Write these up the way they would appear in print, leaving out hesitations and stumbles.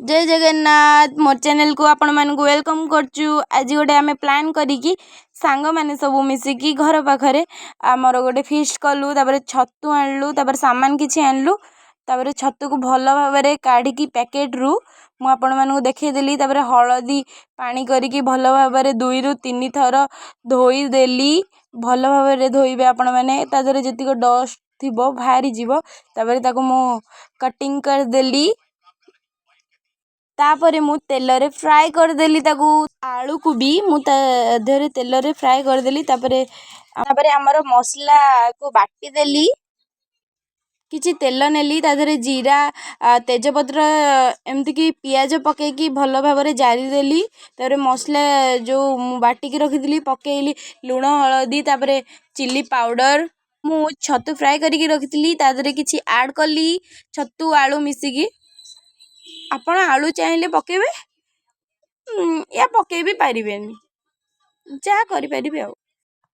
जय जगन्नाथ मोर चैनल को आपण मान को वेलकम करचु। आज गोटे आम प्लान करिकी सांग माने सब मिसिकी घर पाखरे आमर गोटे फीस्ट कलु। तापर छतु आणलु, तापर सामान किछि आणलु, तापर छतु को भल भाबरे काढिकी पैकेट रु मु आपण मान को देखै देली। तापर हळदी पानी करिकी भल भाबरे 2 रु 3 थर धोई देली। भल भाबरे धोइबे आपण माने, ता देरे जतिको डस्ट थिबो भारी जीवो। तापर ताको मु कटिंग कर देली। तापरे मु तेल रे फ्राई कर देली ताकू। आलू को भी मु देरे तेल रे फ्राई कर देली। तापरे हमर मसला को बाटी देली। किछि तेल नेली, ता देरे जीरा तेजपत्र एमती की पियाज पके की भल भाबरे जारी देली। तापरे मसला जो मु बाटी की रखी देली पकेइली, लूण हळदी तापरे चिली पाउडर। मु छतु फ्राई करिकी रखितली, ता देरे किछि ऐड कली छतु आलू मिसिकी। आपण आलू चाहिले पकेबे या पके भी पारिबेनी, जा करि पारिबे। आ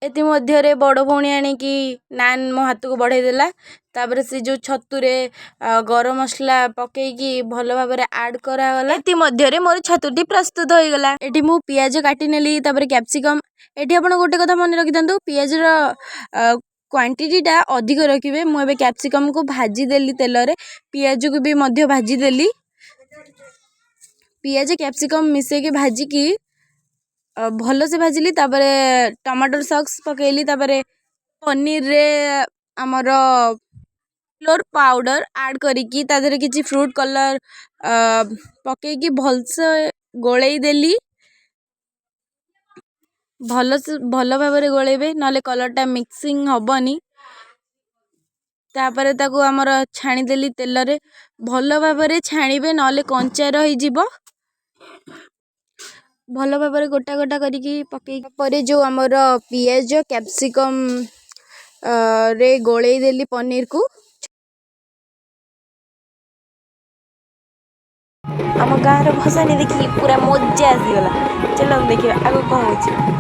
एति मध्य रे बड़ भौणी आनी की नान मो हाथ को बढ़ाई देला। तापर से जो छतु रे गरम मसला पके की भल भाबरे ऐड करा गला। एति मध्य रे मोर छतुटी प्रस्तुत होई गला। एठी मु पियाज काटी नेली, तापर कैप्सिकम। एठी आपण गोटे कथा मन रखि दंतु, पियाज रो क्वांटिटी टा अधिक रखिबे। मु एबे कैप्सिकम को भाजी देली तेल रे, पियाज को भी मध्य भाजी देली। पियाज कैप्सिकम मिसे के भाजी की भल से भाजिली। तापरे टमाटर सॉस पकेली। तापरे पनीर रे हमर फ्लोर पाउडर ऐड करिकी, ता देरे किछि फ्रूट कलर पके की भल से गोळेई देली। भल भाबरे गोळेबे, नले कलर टा मिक्सिंग हबनी। तापरे ताको हमर छाणी देली तेल रे। भल भाबरे छाणीबे, नले कंचा रही जिवो। भल भाबरे गोटा गोटा करिकी पके परे जो हमर पियाज कैप्सिकम रे गोळेई देली पनीर को। हम गाँव रो भसानी देखी पूरा मजा आसी गला। चलो हम देखिए आगो कौन होची।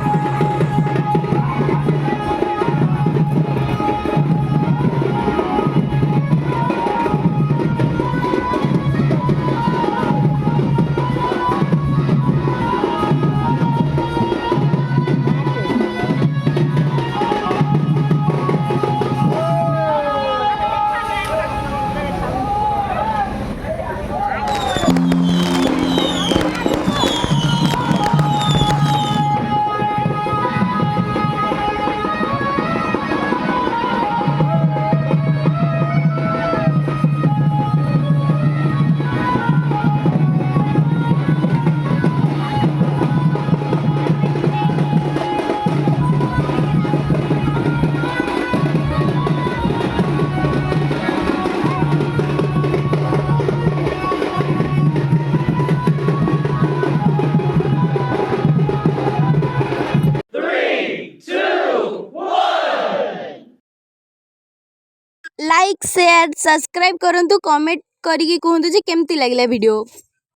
लाइक शेयर सब्सक्राइब करंतु, कमेंट करिकी कहंतु जे केमती लागला वीडियो।